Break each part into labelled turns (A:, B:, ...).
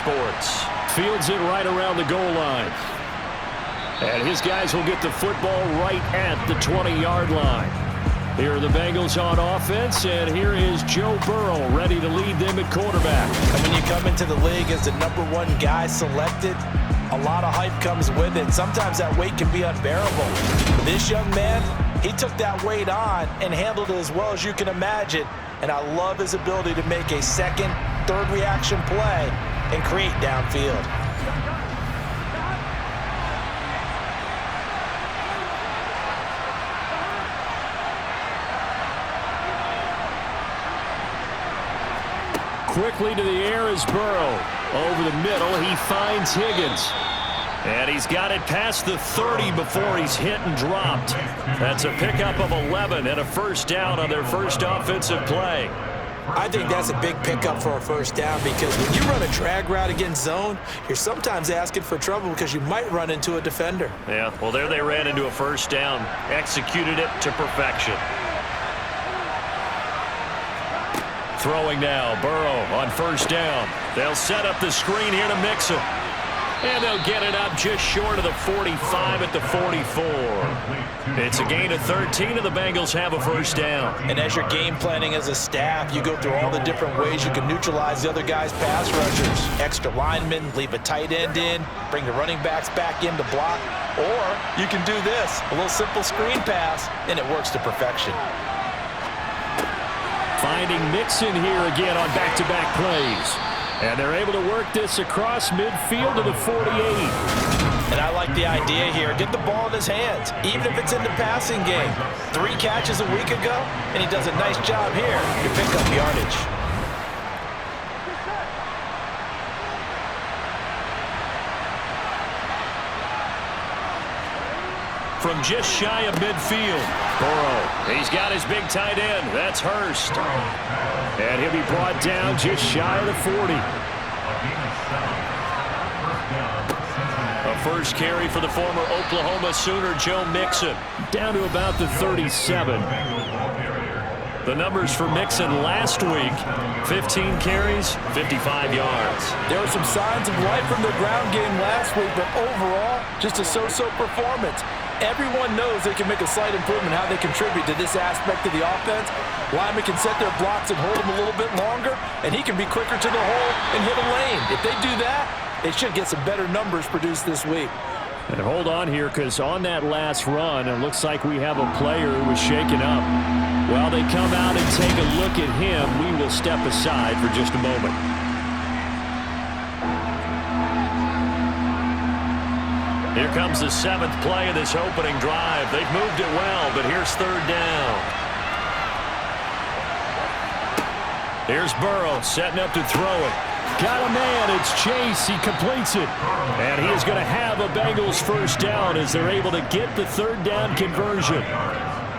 A: Sports. Fields it right around the goal line. And his guys will get the football right at the 20-yard line. Here are the Bengals on offense, and here is Joe Burrow ready to lead them at quarterback.
B: And when you come into the league as the #1 guy selected, a lot of hype comes with it. Sometimes that weight can be unbearable. This young man, he took that weight on and handled it as well as you can imagine. And I love his ability to make a second, third reaction play and create downfield.
A: Quickly to the air is Burrow. Over the middle, he finds Higgins. And he's got it past the 30 before he's hit and dropped. That's a pickup of 11 and a first down on their first offensive play.
B: I think that's a big pickup for a first down because when you run a drag route against zone, you're sometimes asking for trouble because you might run into a defender.
A: Yeah, well, there they ran into a first down. Executed it to perfection. Throwing now, Burrow on first down. They'll set up the screen here to Mixon. And they'll get it up just short of the 45 at the 44. It's a gain of 13, and the Bengals have a first down.
B: And as you're game planning as a staff, you go through all the different ways you can neutralize the other guy's pass rushers. Extra linemen, leave a tight end in, bring the running backs back in to block. Or you can do this, a little simple screen pass, and it works to perfection.
A: Finding Mixon here again on back-to-back plays. And they're able to work this across midfield to the 48.
B: And I like the idea here. Get the ball in his hands, even if it's in the passing game. 3 catches a week ago, and he does a nice job here to pick up yardage.
A: From just shy of midfield, Burrow. He's got his big tight end. That's Hurst. And he'll be brought down just shy of the 40. A first carry for the former Oklahoma Sooner, Joe Mixon. Down to about the 37. The numbers for Mixon last week, 15 carries, 55 yards.
B: There were some signs of life from the ground game last week, but overall, just a so-so performance. Everyone knows they can make a slight improvement how they contribute to this aspect of the offense. Linemen can set their blocks and hold them a little bit longer, and he can be quicker to the hole and hit a lane. If they do that, they should get some better numbers produced this week.
A: And hold on here, because on that last run, it looks like we have a player who was shaken up. While they come out and take a look at him, we will step aside for just a moment. Here comes the 7th play of this opening drive. They've moved it well, but here's third down. Here's Burrow setting up to throw it. Got a man. It's Chase. He completes it. And he is going to have a Bengals first down as they're able to get the third down conversion.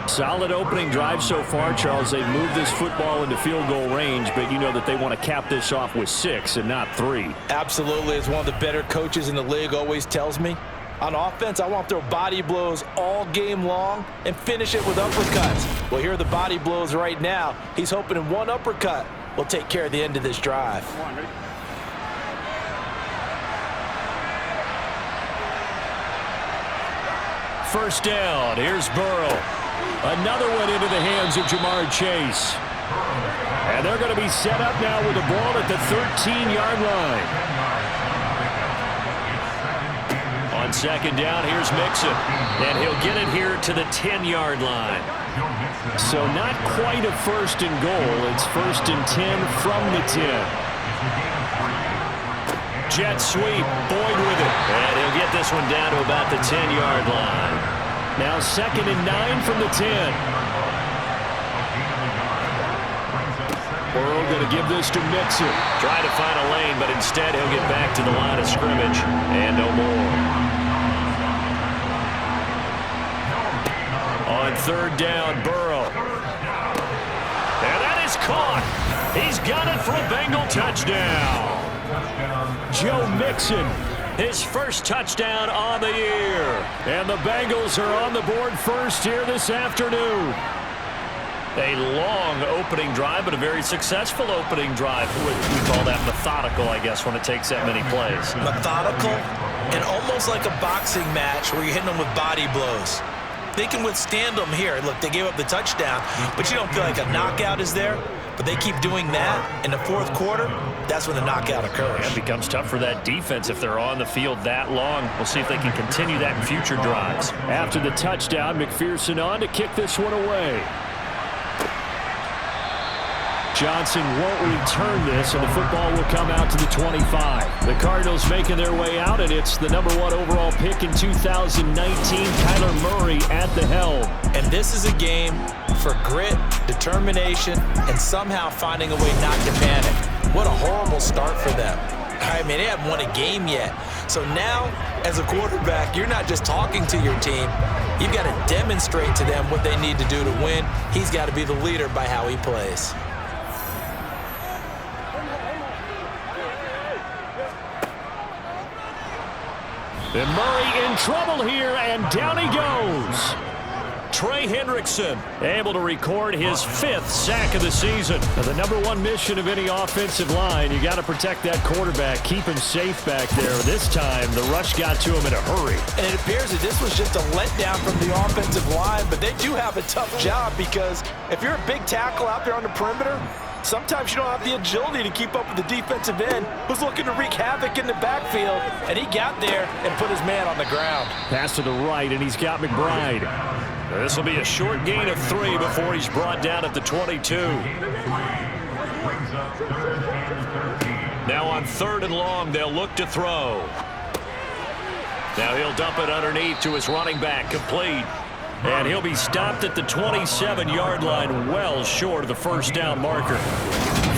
A: Solid opening drive so far, Charles. They've moved this football into field goal range, but you know that they want to cap this off with 6 and not 3.
B: Absolutely. As one of the better coaches in the league always tells me, on offense, I want to throw body blows all game long and finish it with uppercuts. Well, here are the body blows right now. He's hoping in one uppercut will take care of the end of this drive.
A: First down. Here's Burrow. Another one into the hands of Jamar Chase. And they're going to be set up now with the ball at the 13-yard line. On second down, here's Mixon. And he'll get it here to the 10-yard line. So not quite a first and goal. It's first and 10 from the 10. Jet sweep. Boyd with it. And he'll get this one down to about the 10-yard line. Now second and 9 from the 10. Burrow going to give this to Mixon. Try to find a lane, but instead he'll get back to the line of scrimmage. And no more. On third down, Burrow. And that is caught. He's got it for a Bengal touchdown. Joe Mixon, his first touchdown on the year. And the Bengals are on the board first here this afternoon. A long opening drive, but a very successful opening drive. We call that methodical, I guess, when it takes that many plays.
B: Methodical and almost like a boxing match where you're hitting them with body blows. They can withstand them here. Look, they gave up the touchdown, but you don't feel like a knockout is there. But they keep doing that in the fourth quarter. That's when the knockout occurs.
A: It becomes tough for that defense if they're on the field that long. We'll see if they can continue that in future drives. After the touchdown, McPherson on to kick this one away. Johnson won't return this, and the football will come out to the 25. The Cardinals making their way out, and it's the #1 overall pick in 2019, Kyler Murray at the helm.
B: And this is a game for grit, determination, and somehow finding a way not to panic. What a horrible start for them. I mean, they haven't won a game yet. So now, as a quarterback, you're not just talking to your team. You've got to demonstrate to them what they need to do to win. He's got to be the leader by how he plays.
A: And Murray in trouble here, and down he goes. Trey Hendrickson able to record his 5th sack of the season. Now, the #1 mission of any offensive line, you got to protect that quarterback, keep him safe back there. This time, the rush got to him in a hurry.
B: And it appears that this was just a letdown from the offensive line, but they do have a tough job because if you're a big tackle out there on the perimeter, sometimes you don't have the agility to keep up with the defensive end who's looking to wreak havoc in the backfield, and he got there and put his man on the ground.
A: Pass to the right, and he's got McBride. This will be a short gain of 3 before he's brought down at the 22. Now on 3rd and long, they'll look to throw. Now he'll dump it underneath to his running back, complete. And he'll be stopped at the 27-yard line, well short of the first down marker.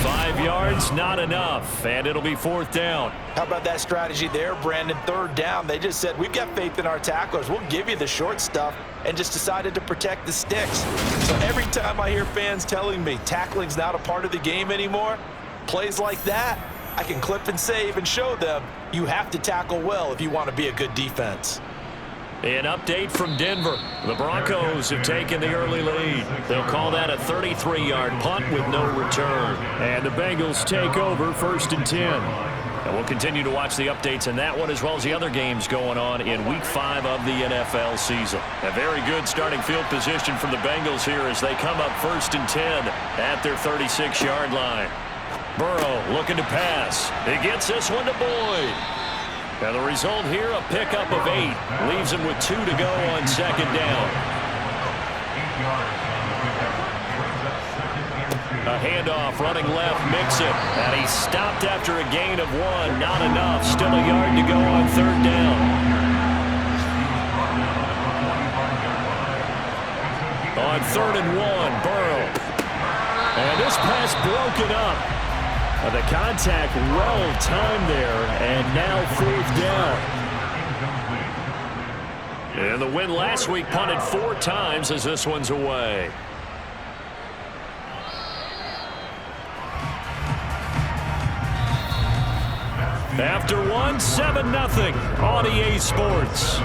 A: 5 yards, not enough, and it'll be 4th down.
B: How about that strategy there, Brandon? 3rd down, they just said, we've got faith in our tacklers. We'll give you the short stuff, and just decided to protect the sticks. So every time I hear fans telling me tackling's not a part of the game anymore, plays like that, I can clip and save and show them you have to tackle well if you want to be a good defense.
A: An update from Denver. The Broncos have taken the early lead. They'll call that a 33-yard punt with no return. And the Bengals take over 1st and 10. And we'll continue to watch the updates in that one as well as the other games going on in Week 5 of the NFL season. A very good starting field position from the Bengals here as they come up 1st and 10 at their 36-yard line. Burrow looking to pass. He gets this one to Boyd. Now the result here, a pickup of 8. Leaves him with 2 to go on 2nd down. A handoff, running left, Mixon. And he's stopped after a gain of 1. Not enough. Still a yard to go on 3rd down. On 3rd and 1, Burrow. And this pass broken up. The contact well timed there, and now 4th down. And the win last week punted 4 times as this one's away. After 1, 7-0 on EA Sports.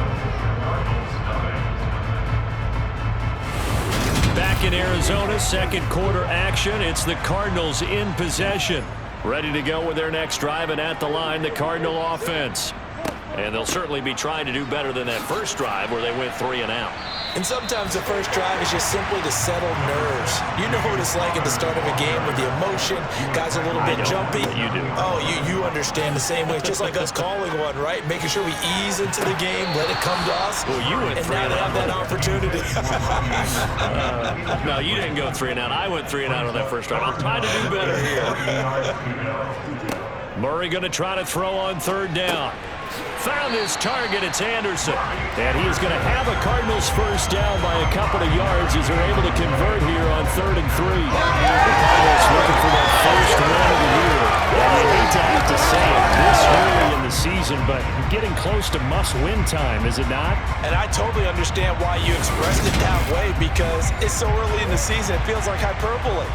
A: Back in Arizona, 2nd quarter action. It's the Cardinals in possession. Ready to go with their next drive, and at the line, the Cardinal offense. And they'll certainly be trying to do better than that first drive where they went 3 and out.
B: And sometimes the first drive is just simply to settle nerves. You know what it's like at the start of a game with the emotion. Guys are a little bit jumpy.
A: You do.
B: Oh, you understand the same way. It's just like us calling one, right? Making sure we ease into the game, let it come to us.
A: Well, you went
B: and
A: 3
B: now
A: and
B: they
A: out.
B: have that opportunity.
A: No, you didn't go 3 and out. I went 3 and out on that first drive. I'll try to do better here. Murray going to try to throw on 3rd down. Found his target. It's Anderson. And he is going to have a Cardinals first down by a couple of yards as they're able to convert here on 3rd and 3. The Cardinals looking for that first win of the year. And you hate to have to say it this early in the season, but getting close to must-win time, is it not?
B: And I totally understand why you expressed it that way because it's so early in the season. It feels like hyperbole.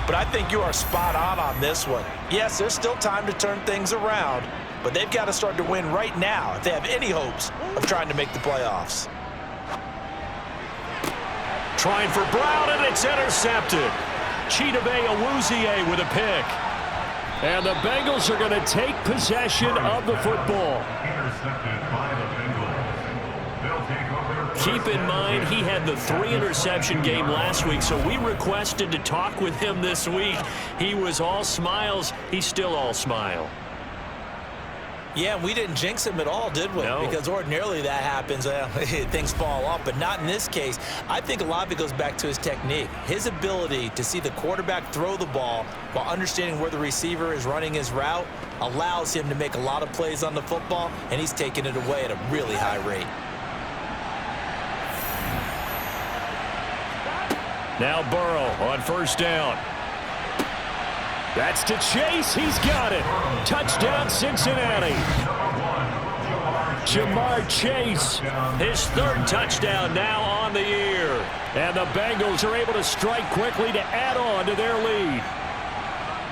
B: But I think you are spot on this one. Yes, there's still time to turn things around, but they've got to start to win right now if they have any hopes of trying to make the playoffs.
A: Trying for Brown, and it's intercepted. Chidobe Awuzie with a pick. And the Bengals are going to take possession of the football.
C: Intercepted by the Bengals. They'll take over.
A: Keep in mind, he had the 3-interception game last week, so we requested to talk with him this week. He was all smiles. He's still all smile.
B: Yeah, we didn't jinx him at all, did we?
A: No.
B: Because ordinarily that happens. Things fall off, but not in this case. I think a lot of it goes back to his technique. His ability to see the quarterback throw the ball while understanding where the receiver is running his route allows him to make a lot of plays on the football, and he's taking it away at a really high rate.
A: Now Burrow on first down. That's to Chase. He's got it. Touchdown, Cincinnati. Jamar Chase, his 3rd touchdown now on the year. And the Bengals are able to strike quickly to add on to their lead.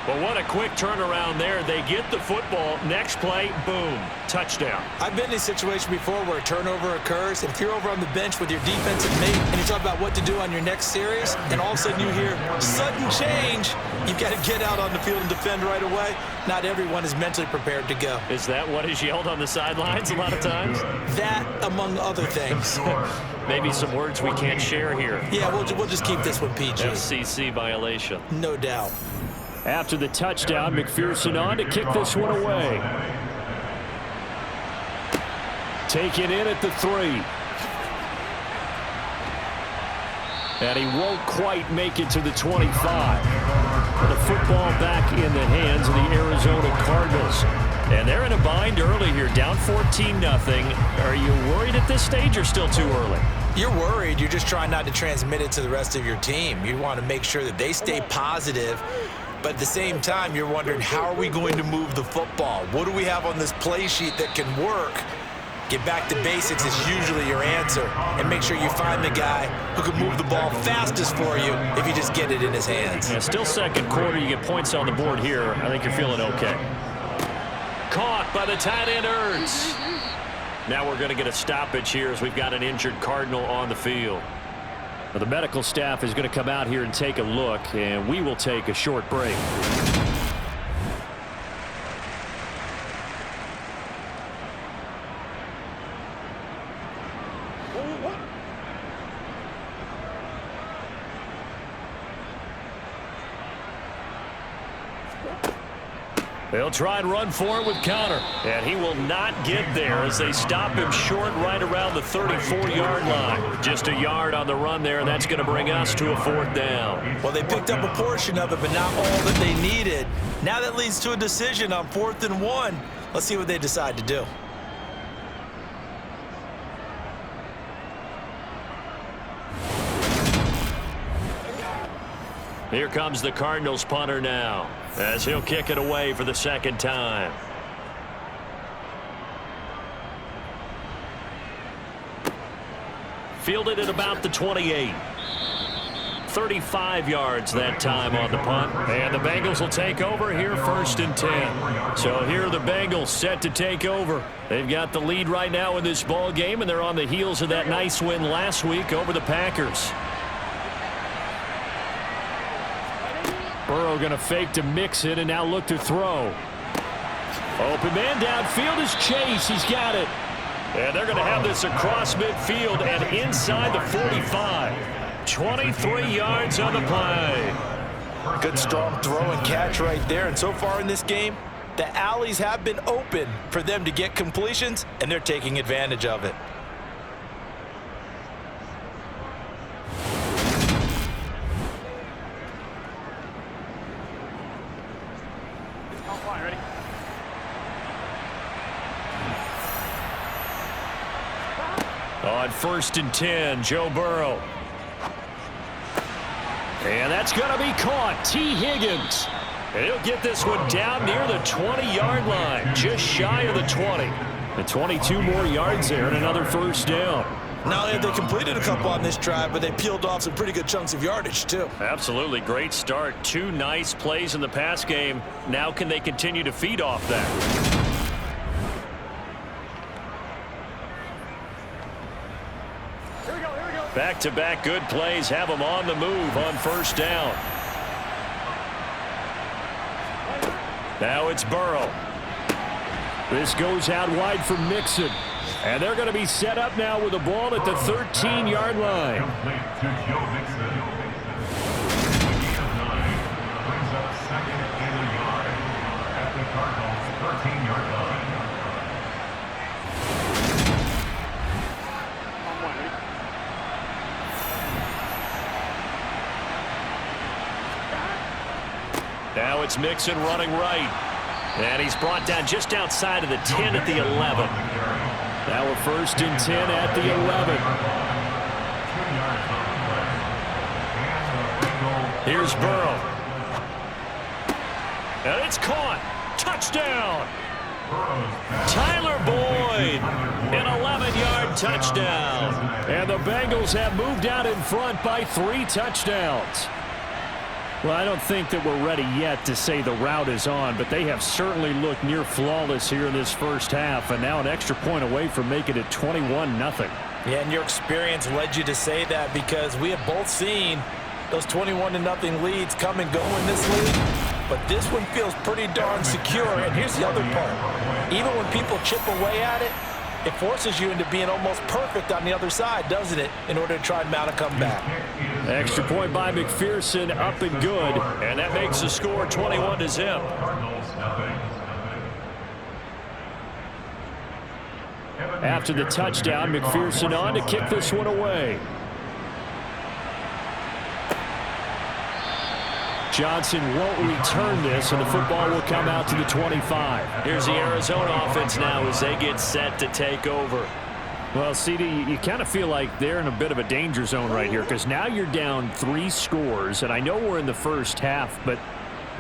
A: But what a quick turnaround there. They get the football. Next play, boom, touchdown.
B: I've been in a situation before where a turnover occurs, and if you're over on the bench with your defensive mate and you talk about what to do on your next series, and all of a sudden you hear sudden change, you've got to get out on the field and defend right away. Not everyone is mentally prepared to go.
A: Is that what is yelled on the sidelines a lot of times?
B: That, among other things.
A: Maybe some words we can't share here.
B: Yeah, we'll just keep this one PG.
A: FCC violation.
B: No doubt.
A: After the touchdown, McPherson on to kick this one away. Taken in at the 3. And he won't quite make it to the 25. The football back in the hands of the Arizona Cardinals. And they're in a bind early here, down 14-0. Are you worried at this stage or still too early?
B: You're worried. You're just trying not to transmit it to the rest of your team. You want to make sure that they stay positive. But at the same time, you're wondering, how are we going to move the football? What do we have on this play sheet that can work? Get back to basics is usually your answer. And make sure you find the guy who can move the ball fastest for you if you just get it in his hands.
A: Yeah, still second quarter. You get points on the board here. I think you're feeling okay. Caught by the tight end, Ertz. Now we're going to get a stoppage here as we've got an injured Cardinal on the field. Well, the medical staff is going to come out here and take a look, and we will take a short break. They'll try and run for it with Conner, and he will not get there as they stop him short right around the 34-yard line. Just a yard on the run there, and that's going to bring us to a 4th down.
B: Well, they picked up a portion of it, but not all that they needed. Now that leads to a decision on 4th and 1. Let's see what they decide to do.
A: Here comes the Cardinals punter now, as he'll kick it away for the 2nd time. Fielded at about the 28. 35 yards that time on the punt. And the Bengals will take over here 1st and 10. So here are the Bengals set to take over. They've got the lead right now in this ball game, and they're on the heels of that nice win last week over the Packers. Burrow going to fake to mix it and now look to throw. Open man downfield is Chase. He's got it. And they're going to have this across midfield and inside the 45. 23 yards on the play.
B: Good strong throw and catch right there. And so far in this game, the alleys have been open for them to get completions, and they're taking advantage of it.
A: On 1st and 10, Joe Burrow. And that's going to be caught. T. Higgins. And he'll get this one down near the 20-yard line, just shy of the 20. And 22 more yards there and another 1st down.
B: Not only have they completed a couple on this drive, but they peeled off some pretty good chunks of yardage, too.
A: Absolutely. Great start. 2 nice plays in the pass game. Now can they continue to feed off that? Back-to-back good plays have them on the move on first down. Now it's Burrow. This goes out wide for Mixon. And they're going to be set up now with the ball at the 13-yard line.
C: Complete to Joe Mixon. The gain of 9 brings up second and a yard at the Cardinals' 13-yard line.
A: Now it's Mixon running right. And he's brought down just outside of the 10 at the 11. Now we're first and 10 at the 11. Here's Burrow. And it's caught. Touchdown. Tyler Boyd. An 11-yard touchdown. And the Bengals have moved out in front by 3 touchdowns. Well, I don't think that we're ready yet to say the route is on, but they have certainly looked near flawless here in this first half, and now an extra point away from making it 21-0.
B: Yeah, and your experience led you to say that because we have both seen those 21-0 leads come and go in this league, but this one feels pretty darn secure. And here's the other part. Even when people chip away at it, it forces you into being almost perfect on the other side, doesn't it, in order to try and mount a comeback.
A: Extra point by McPherson, up and good, and that makes the score 21-0. After the touchdown, McPherson on to kick this one away. Johnson won't return this, and the football will come out to the 25. Here's the Arizona offense now as they get set to take over. Well, CD, you kind of feel like they're in a bit of a danger zone right here because now you're down 3 scores, and I know we're in the first half, but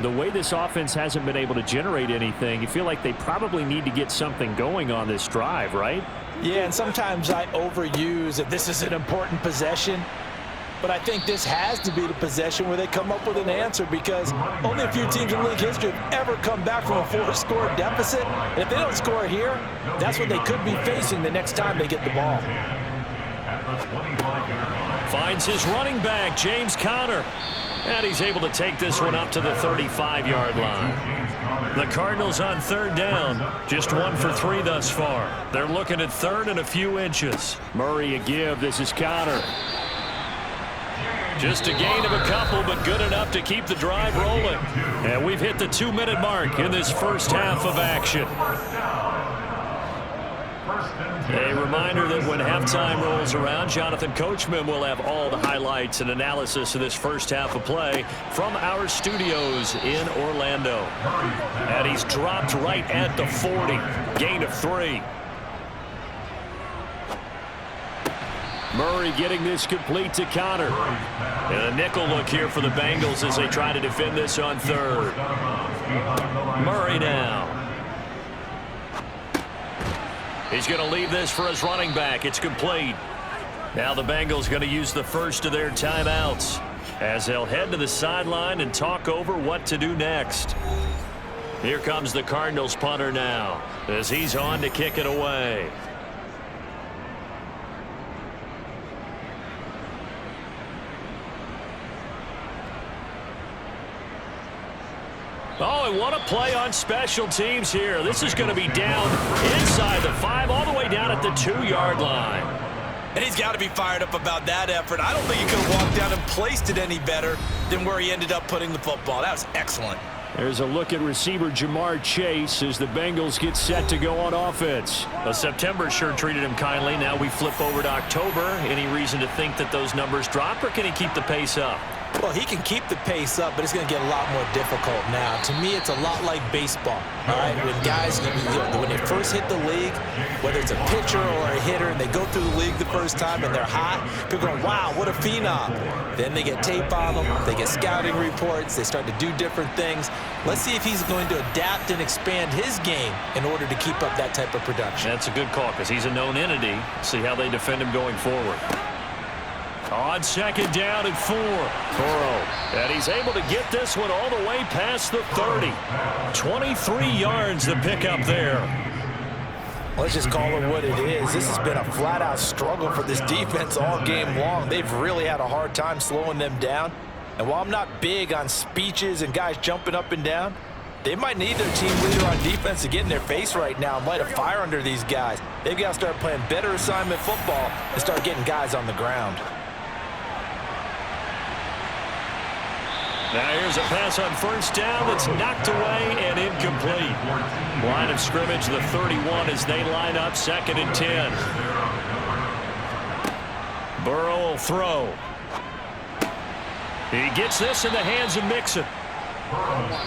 A: the way this offense hasn't been able to generate anything, you feel like they probably need to get something going on this drive, right?
B: Yeah, and sometimes I overuse that this is an important possession. But I think this has to be the possession where they come up with an answer because only a few teams in league history have ever come back from a 4-score deficit. And if they don't score here, that's what they could be facing the next time they get the ball.
A: Finds his running back, James Conner. And he's able to take this one up to the 35-yard line. The Cardinals on third down. Just 1 for 3 thus far. They're looking at third and a few inches. Murray a give. This is Conner. Just a gain of a couple, but good enough to keep the drive rolling. And we've hit the 2-minute mark in this first half of action. A reminder that when halftime rolls around, Jonathan Coachman will have all the highlights and analysis of this first half of play from our studios in Orlando. And he's dropped right at the 40. Gain of 3. Murray getting this complete to Conner. And a nickel look here for the Bengals as they try to defend this on third. Murray now. He's going to leave this for his running back. It's complete. Now the Bengals going to use the first of their timeouts as they'll head to the sideline and talk over what to do next. Here comes the Cardinals punter now as he's on to kick it away. Oh, and what a play on special teams here. This is going to be down inside the 5, all the way down at the 2-yard line.
B: And he's got to be fired up about that effort. I don't think he could have walked down and placed it any better than where he ended up putting the football. That was excellent.
A: There's a look at receiver Jamar Chase as the Bengals get set to go on offense. Well, September sure treated him kindly. Now we flip over to October. Any reason to think that those numbers drop, or can he keep the pace up?
B: Well, he can keep the pace up, but it's going to get a lot more difficult now. To me, it's a lot like baseball, all right? When guys, when they first hit the league, whether it's a pitcher or a hitter, and they go through the league the first time and they're hot, people go, wow, what a phenom. Then they get tape on them, they get scouting reports, they start to do different things. Let's see if he's going to adapt and expand his game in order to keep up that type of production.
A: That's a good call because he's a known entity. See how they defend him going forward. On second down and 4. Burrow. And he's able to get this one all the way past the 30. 23 yards the pickup there.
B: Let's just call it what it is. This has been a flat-out struggle for this defense all game long. They've really had a hard time slowing them down. And while I'm not big on speeches and guys jumping up and down, they might need their team leader on defense to get in their face right now and light a fire under these guys. They've got to start playing better assignment football and start getting guys on the ground.
A: Now here's a pass on first down that's knocked away and incomplete. Line of scrimmage, the 31 as they line up, 2nd and 10. Burrow will throw. He gets this in the hands of Mixon.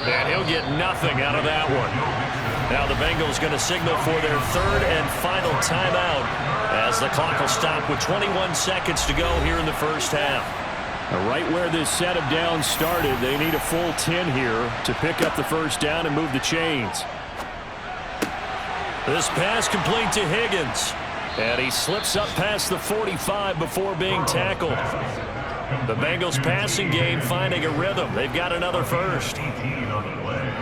A: And he'll get nothing out of that one. Now the Bengals going to signal for their 3rd and final timeout as the clock will stop with 21 seconds to go here in the first half. Right where this set of downs started, they need a full 10 here to pick up the first down and move the chains. This pass complete to Higgins. And he slips up past the 45 before being tackled. The Bengals passing game finding a rhythm. They've got another first.
C: 18 on the play.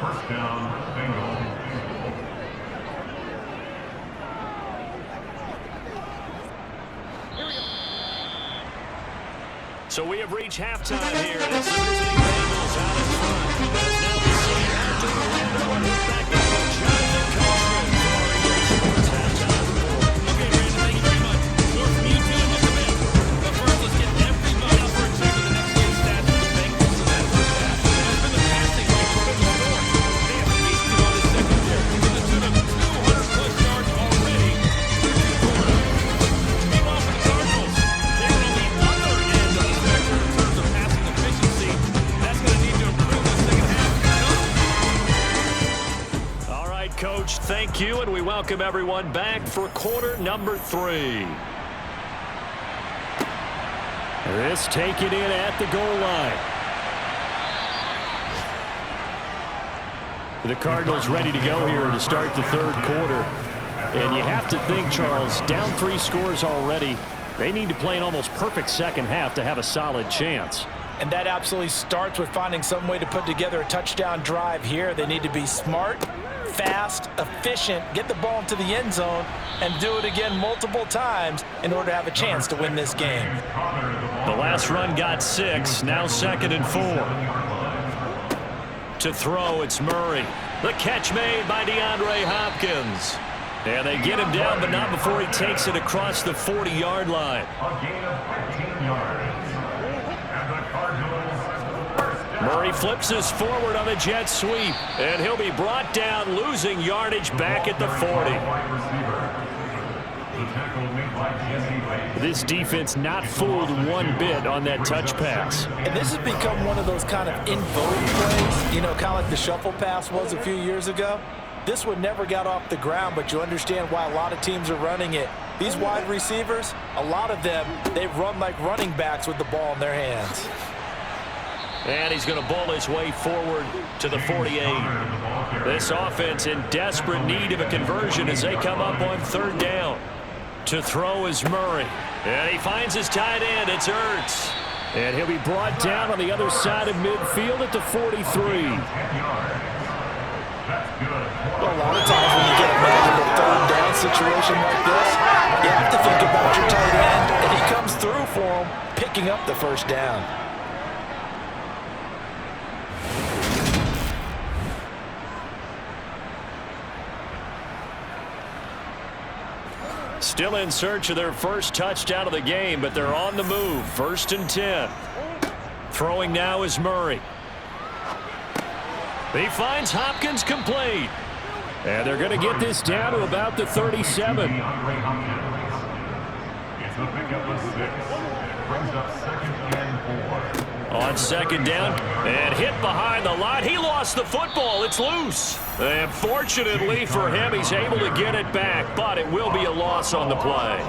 C: First down, Bengals.
A: So we have reached halftime here. It's the visiting Bengals out in front. As now we see after Orlando and hit back up with Jonathan Coachman for our EA Sports halftime report.
D: Okay, Brandon, thank you very much. More from you two in just a bit. But first, let's get everybody up for a check of the next day's stats for the Bengals in that first half. It's been the passing rate for the story. They have feasted on this secondary to the tune of 200-plus yards already through 2 quarters. Meanwhile, for the Cardinals, they were on the other end of the spectrum in terms of passing efficiency. That's going to need to improve in the second half.
A: All right, Coach, thank you, and we welcome everyone back for quarter number 3. This taken in at the goal line. The Cardinals ready to go here to start the 3rd quarter. And you have to think, Charles, down 3 scores already. They need to play an almost perfect second half to have a solid chance.
B: And that absolutely starts with finding some way to put together a touchdown drive here. They need to be smart, fast, efficient, get the ball into the end zone, and do it again multiple times in order to have a chance to win this game.
A: The last run got 6, now 2nd and 4. To throw, it's Murray. The catch made by DeAndre Hopkins. And they get him down, but not before he takes it across the 40-yard line.
C: A gain of 15 yards. And the Cardinals first down.
A: Murray flips us forward on a jet sweep, and he'll be brought down, losing yardage back at the 40.
C: Wide receiver. The tackle made by Jesse Bates.
A: This defense not fooled one bit on that touch pass.
B: And this has become one of those kind of in vogue plays, you know, kind of like the shuffle pass was a few years ago. This one never got off the ground, but you understand why a lot of teams are running it. These wide receivers, a lot of them, they run like running backs with the ball in their hands.
A: And he's going to bowl his way forward to the 48. This offense in desperate need of a conversion as they come up on 3rd down. To throw is Murray. And he finds his tight end. It's Ertz. And he'll be brought down on the other side of midfield at the 43.
B: Well, a lot of times when you get a magical 3rd down situation like this, you have to think about your tight end, and he comes through for him, picking up the first down.
A: Still in search of their first touchdown of the game, but they're on the move. 1st and 10. Throwing now is Murray. He finds Hopkins complete. And they're going to get this down to about the 37.
C: It's a pickup of 6. It brings up 2nd and 4.
A: On 2nd down, and hit behind the line. He lost the football. It's loose. And fortunately for him, he's able to get it back, but it will be a loss on the play.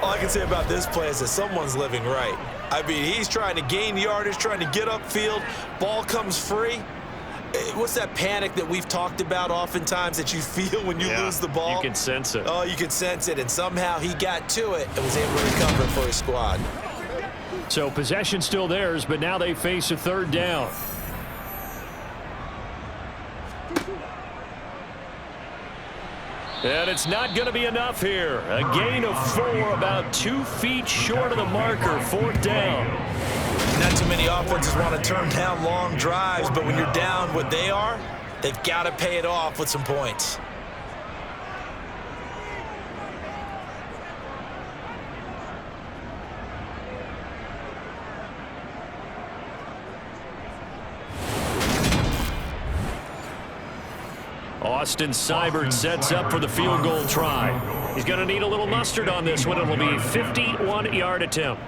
E: All I can say about this play is that someone's living right. I mean, he's trying to gain yardage, trying to get upfield. Ball comes free. What's that panic that we've talked about oftentimes that you feel when you lose the ball?
A: You can sense it.
E: Oh, you can sense it, and somehow he got to it and was able to recover for his squad.
A: So possession still theirs, but now they face a 3rd down. And it's not going to be enough here. A gain of 4, about 2 feet short of the marker, 4th down.
E: Not too many offenses want to turn down long drives, but when you're down what they are, they've got to pay it off with some points.
A: Austin Seibert sets up for the field goal try. He's going to need a little mustard on this one. It will be a 51-yard attempt.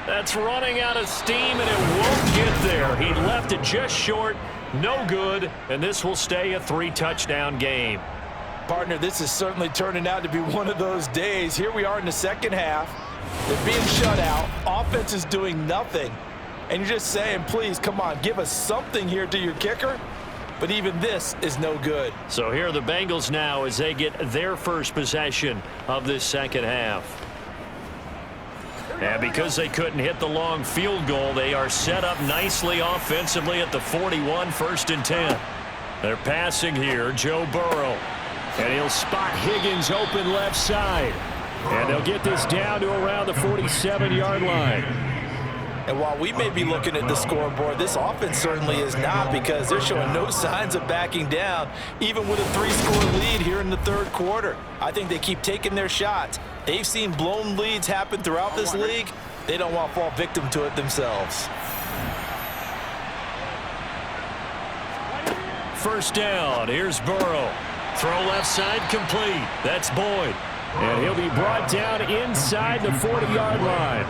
A: That's running out of steam, and it won't get there. He left it just short. No good, and this will stay a 3-touchdown game.
B: Partner, this is certainly turning out to be one of those days. Here we are in the second half. They're being shut out. Offense is doing nothing. And you're just saying, please, come on, give us something here to your kicker. But even this is no good.
A: So here are the Bengals now as they get their first possession of this second half. And because they couldn't hit the long field goal, they are set up nicely offensively at the 41, 1st and 10. They're passing here, Joe Burrow. And he'll spot Higgins open left side. And they'll get this down to around the 47-yard line.
B: And while we may be looking at the scoreboard, this offense certainly is not, because they're showing no signs of backing down, even with a 3-score lead here in the 3rd quarter. I think they keep taking their shots. They've seen blown leads happen throughout this league. They don't want to fall victim to it themselves.
A: 1st down. Here's Burrow. Throw left side complete. That's Boyd. And he'll be brought down inside the 40-yard line.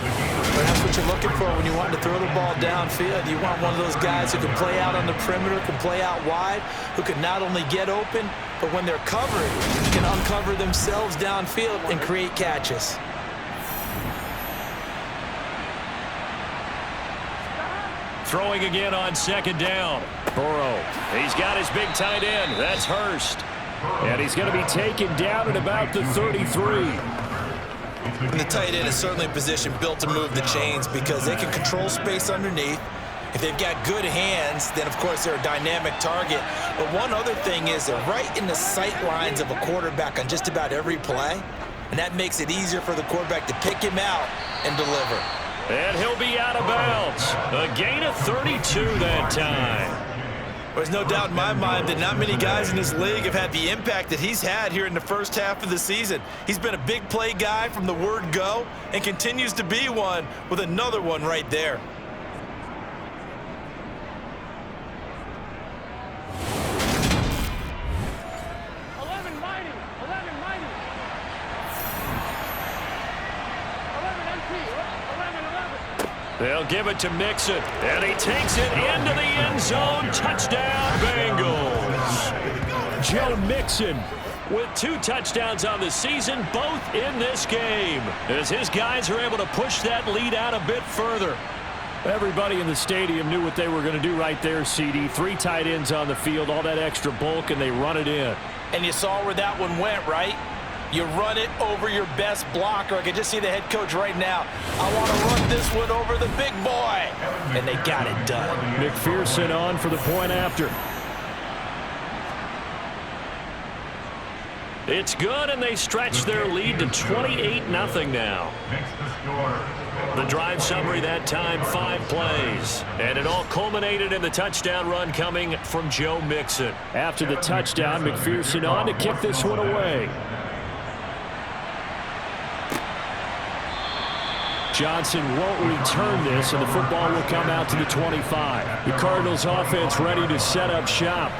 B: But that's what you're looking for when you want to throw the ball downfield. You want one of those guys who can play out on the perimeter, can play out wide, who can not only get open, but when they're covered, can uncover themselves downfield and create catches.
A: Throwing again on 2nd down. Burrow. He's got his big tight end. That's Hurst. And he's going to be taken down at about the 33.
E: And the tight end is certainly a position built to move the chains because they can control space underneath. If they've got good hands, then of course they're a dynamic target. But one other thing is they're right in the sight lines of a quarterback on just about every play. And that makes it easier for the quarterback to pick him out and deliver.
A: And he'll be out of bounds. A gain of 32 that time.
E: There's no doubt in my mind that not many guys in this league have had the impact that he's had here in the first half of the season. He's been a big play guy from the word go and continues to be one with another one right there.
A: They'll give it to Mixon, and he takes it into the end zone. Touchdown, Bengals. Joe Mixon with 2 touchdowns on the season, both in this game, as his guys are able to push that lead out a bit further. Everybody in the stadium knew what they were going to do right there, CD. 3 tight ends on the field, all that extra bulk, and they run it in.
B: And you saw where that one went, right? You run it over your best blocker. I can just see the head coach right now. I want to run this one over the big boy. And they got it done.
A: McPherson on for the point after. It's good, and they stretch their lead to 28-0 now. The drive summary that time, 5 plays. And it all culminated in the touchdown run coming from Joe Mixon. After the touchdown, McPherson on to kick this one away. Johnson won't return this, and the football will come out to the 25. The Cardinals offense ready to set up shop.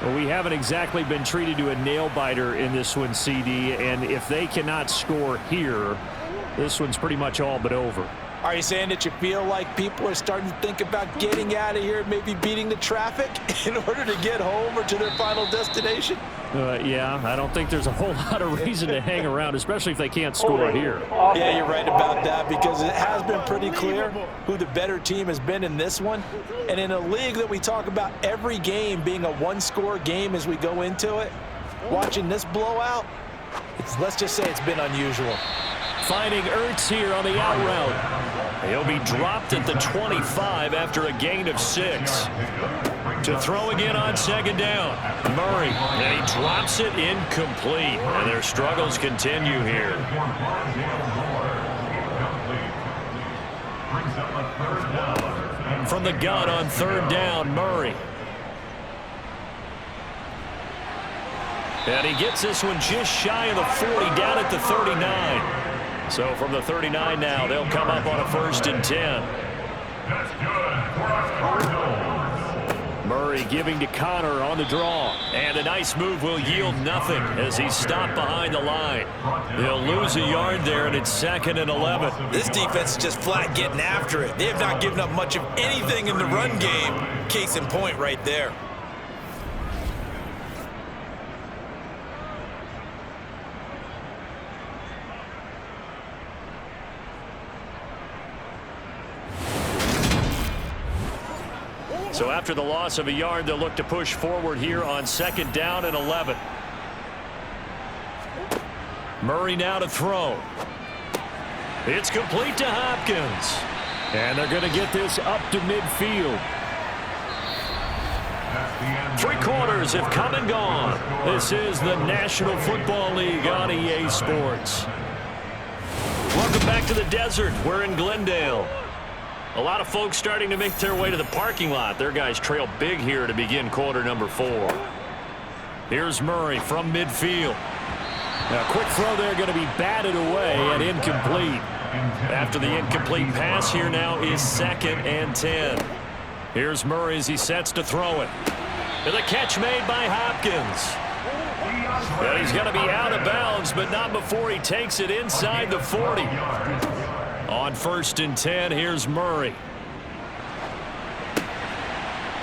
A: Well, we haven't exactly been treated to a nail-biter in this one, CD, and if they cannot score here, this one's pretty much all but over.
B: Are you saying that you feel like people are starting to think about getting out of here, maybe beating the traffic in order to get home or to their final destination?
A: Yeah, I don't think there's a whole lot of reason to hang around, especially if they can't score here.
B: Yeah, you're right about that, because it has been pretty clear who the better team has been in this one. And in a league that we talk about every game being a 1-score game as we go into it, watching this blowout, let's just say it's been unusual.
A: finding Ertz here on the out route. He'll be dropped at the 25 after a gain of 6. To throw again on second down. Murray, and he drops it incomplete. And their struggles continue here. From the gun on third down, Murray. And he gets this one just shy of the 40, down at the 39. So from the 39 now, they'll come up on a 1st and 10.
C: That's good for a Cardinals.
A: Murray giving to Connor on the draw. And a nice move will yield nothing as he's stopped behind the line. They'll lose a yard there, and it's 2nd and 11.
E: This defense is just flat getting after it. They have not given up much of anything in the run game. Case in point right there.
A: So after the loss of a yard, they'll look to push forward here on 2nd down and 11. Murray now to throw. It's complete to Hopkins. And they're going to get this up to midfield. 3 quarters have come and gone. This is the National Football League on EA Sports. Welcome back to the desert. We're in Glendale. A lot of folks starting to make their way to the parking lot. Their guys trail big here to begin quarter number 4. Here's Murray from midfield. Now, quick throw there, going to be batted away and incomplete. After the incomplete pass, here now is 2nd and 10. Here's Murray as he sets to throw it. And the catch made by Hopkins. And he's going to be out of bounds, but not before he takes it inside the 40. On 1st and 10, here's Murray.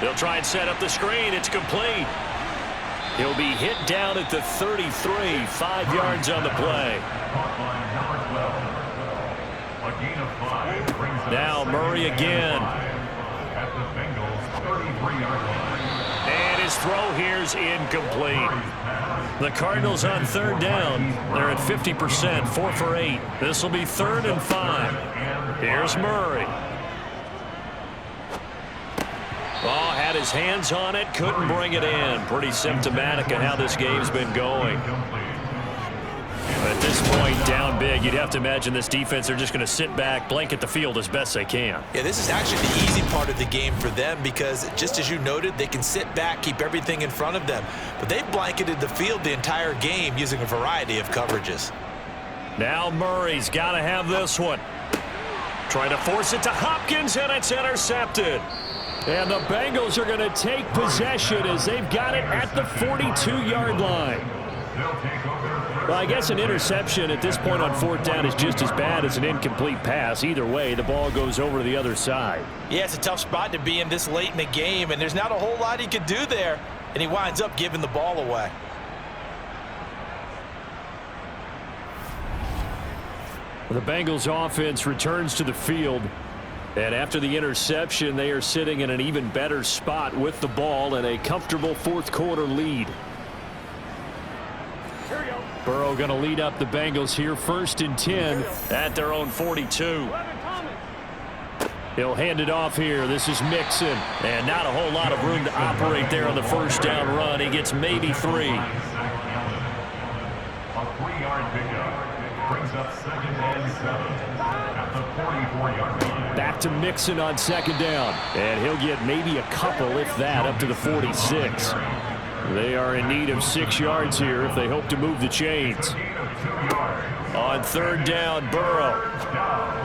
A: They'll try and set up the screen. It's complete. He'll be hit down at the 33, 5 yards on the play. Now Murray again.
C: At the Bengals 33-yard line.
A: And his throw here's incomplete. The Cardinals on 3rd down. They're at 50%, 4 for 8. This will be 3rd and 5. Here's Murray. Oh, had his hands on it, couldn't bring it in. Pretty symptomatic of how this game's been going. At this point, down big, you'd have to imagine this defense, they're just going to sit back, blanket the field as best they can.
E: Yeah, this is actually the easy part of the game for them because, just as you noted, they can sit back, keep everything in front of them. But they've blanketed the field the entire game using a variety of coverages.
A: Now Murray's got to have this one. Trying to force it to Hopkins, and it's intercepted. And the Bengals are going to take possession as they've got it at the 42-yard line. Well, I guess an interception at this point on 4th down is just as bad as an incomplete pass. Either way, the ball goes over to the other side.
B: Yeah, it's a tough spot to be in this late in the game, and there's not a whole lot he could do there, and he winds up giving the ball away.
A: The Bengals offense returns to the field, and after the interception, they are sitting in an even better spot with the ball and a comfortable 4th quarter lead. Burrow going to lead up the Bengals here, 1st and 10 at their own 42. He'll hand it off here. This is Mixon, and not a whole lot of room to operate there on the 1st down run. He gets maybe 3.
C: A 3-yard pickup brings up 2nd and 7 at the 44-yard line.
A: Back to Mixon on 2nd down, and he'll get maybe a couple, if that, up to the 46. They are in need of 6 yards here if they hope to move the chains. On 3rd down, Burrow.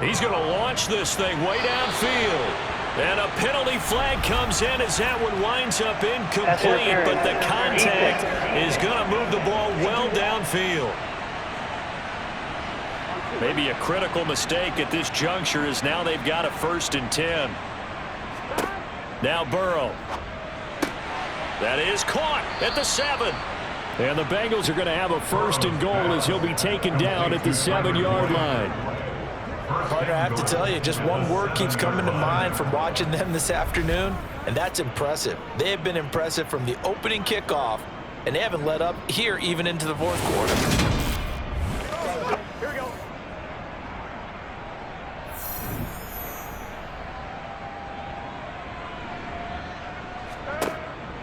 A: He's going to launch this thing way downfield. And a penalty flag comes in as that one winds up incomplete, but the contact is going to move the ball well downfield. Maybe a critical mistake at this juncture as now they've got a 1st and 10. Now Burrow. That is caught at the 7. And the Bengals are going to have a 1st and goal as he'll be taken down at the 7-yard line.
B: Partner, I have to tell you, just one word keeps coming to mind from watching them this afternoon, and that's impressive. They have been impressive from the opening kickoff, and they haven't let up here even into the 4th quarter.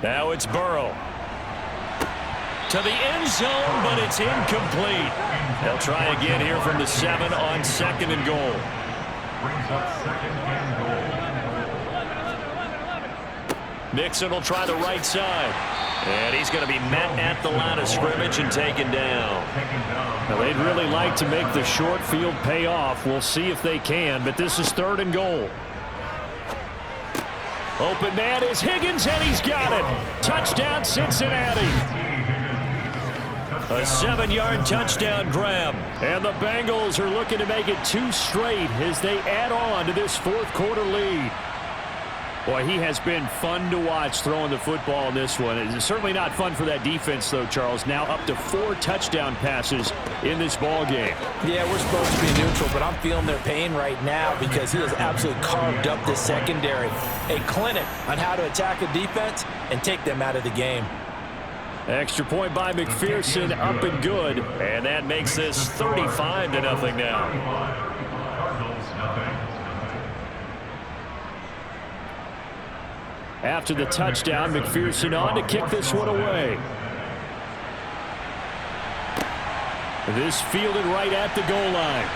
A: Now it's Burrow. To the end zone, but it's incomplete. They'll try again here from the 7 on 2nd and goal.
C: Brings up 2nd and goal.
A: Mixon will try the right side. And he's going to be met at the line of scrimmage and taken down. Now, they'd really like to make the short field pay off. We'll see if they can, but this is 3rd and goal. Open man is Higgins, and he's got it. Touchdown, Cincinnati. A 7-yard touchdown grab. And the Bengals are looking to make it 2 straight as they add on to this 4th quarter lead. Boy, he has been fun to watch throwing the football in this one. It's certainly not fun for that defense, though, Charles. Now up to 4 touchdown passes in this ball game.
B: Yeah, we're supposed to be neutral, but I'm feeling their pain right now because he has absolutely carved up this secondary. A clinic on how to attack a defense and take them out of the game.
A: Extra point by McPherson, up and good. And that makes this 35-0 now.
C: Cardinals, nothing.
A: After the touchdown, McPherson on to kick this one away. This fielded right at the goal line.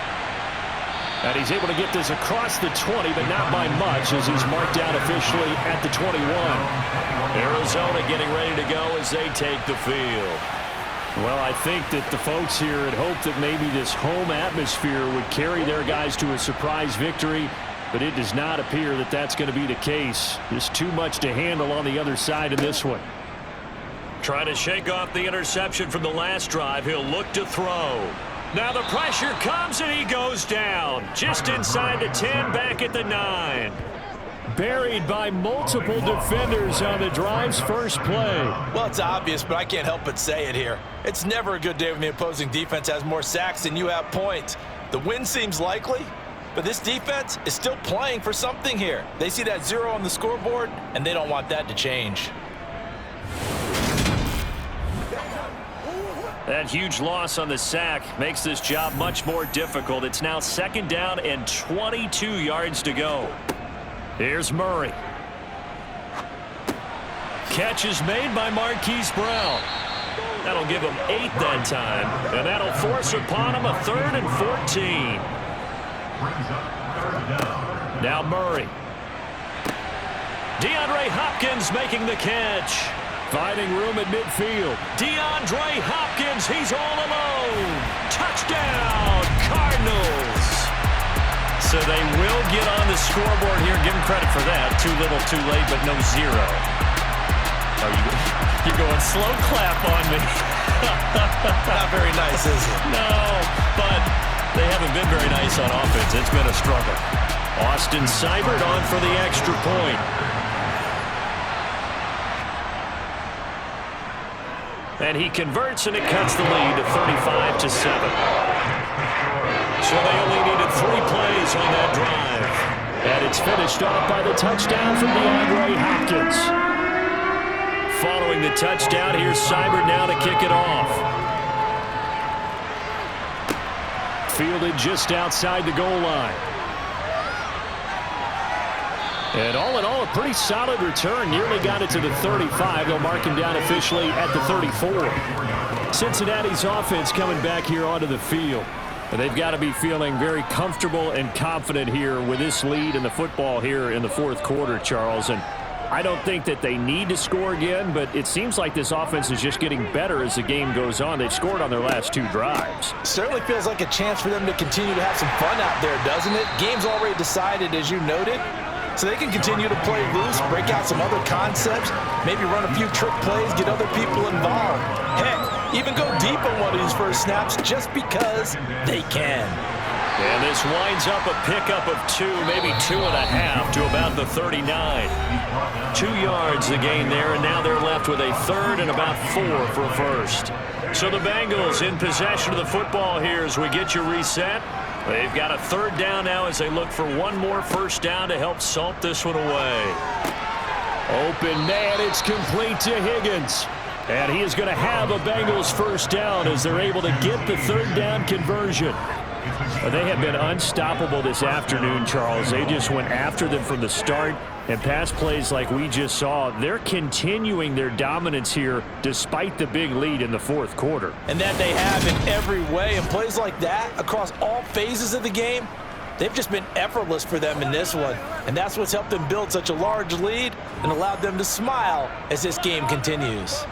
A: And he's able to get this across the 20, but not by much as he's marked down officially at the 21. Arizona getting ready to go as they take the field. Well, I think that the folks here had hoped that maybe this home atmosphere would carry their guys to a surprise victory, but it does not appear that that's going to be the case. There's too much to handle on the other side in this one. Trying to shake off the interception from the last drive. He'll look to throw. Now the pressure comes and he goes down. Just inside the 10, back at the 9. Buried by multiple defenders on the drive's first play.
B: Well, it's obvious, but I can't help but say it here. It's never a good day when the opposing defense has more sacks than you have points. The win seems likely, but this defense is still playing for something here. They see that 0 on the scoreboard, and they don't want that to change.
A: That huge loss on the sack makes this job much more difficult. It's now 2nd down and 22 yards to go. Here's Murray. Catch is made by Marquise Brown. That'll give him 8 that time, and that'll force upon him a 3rd and 14. Now Murray. DeAndre Hopkins making the catch. Finding room at midfield. DeAndre Hopkins, he's all alone. Touchdown, Cardinals. So they will get on the scoreboard here. Give them credit for that. Too little, too late, but no 0. Oh, you're going slow clap on me.
B: Not very nice, is it?
A: No, but they haven't been very nice on offense. It's been a struggle. Austin Seibert on for the extra point. And he converts, and it cuts the lead to 35-7. So they only needed 3 plays on that drive. And it's finished off by the touchdown from DeAndre Hopkins. Following the touchdown, here's Seibert now to kick it off. Fielded just outside the goal line. And all in all, a pretty solid return. Nearly got it to the 35. They'll mark him down officially at the 34. Cincinnati's offense coming back here onto the field. And they've got to be feeling very comfortable and confident here with this lead in the football here in the 4th quarter, Charles. And I don't think that they need to score again, but it seems like this offense is just getting better as the game goes on. They've scored on their last 2 drives.
B: Certainly feels like a chance for them to continue to have some fun out there, doesn't it? Game's already decided, as you noted. So they can continue to play loose, break out some other concepts, maybe run a few trick plays, get other people involved. Heck, even go deep on one of these first snaps just because they can.
A: And this winds up a pickup of 2, maybe 2.5 to about the 39. 2 yards the gain there, and now they're left with a 3rd and about 4 for a first. So the Bengals in possession of the football here as we get you reset. They've got a 3rd down now as they look for one more first down to help salt this one away. Open man, it's complete to Higgins. And he is going to have a Bengals first down as they're able to get the 3rd down conversion. Well, they have been unstoppable this afternoon, Charles. They just went after them from the start, and pass plays like we just saw, they're continuing their dominance here despite the big lead in the fourth quarter.
B: And that they have in every way, and plays like that across all phases of the game, they've just been effortless for them in this one. And that's what's helped them build such a large lead and allowed them to smile as this game continues.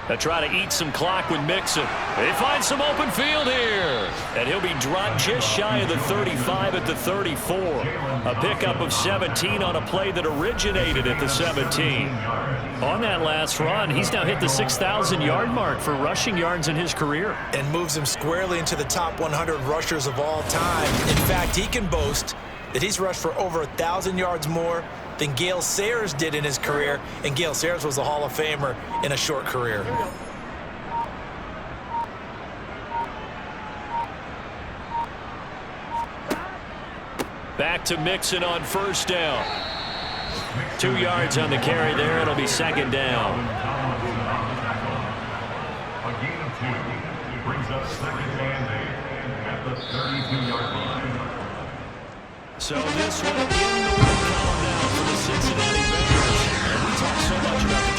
A: They try to eat some clock with Mixon. They find some open field here. And he'll be dropped just shy of the 35 at the 34. A pickup of 17 on a play that originated at the 17. On that last run, he's now hit the 6,000-yard mark for rushing yards in his career.
E: And moves him squarely into the top 100 rushers of all time. In fact, he can boast that he's rushed for over 1,000 yards more than Gale Sayers did in his career, and Gale Sayers was a Hall of Famer in a short career.
A: Back to Mixon on first down. 2 yards on the carry there. It'll be second down.
C: A gain of 2 brings up second and 8 at the 32-yard line.
A: So this one in the win column now for the Cincinnati Bengals. And we talk so much about the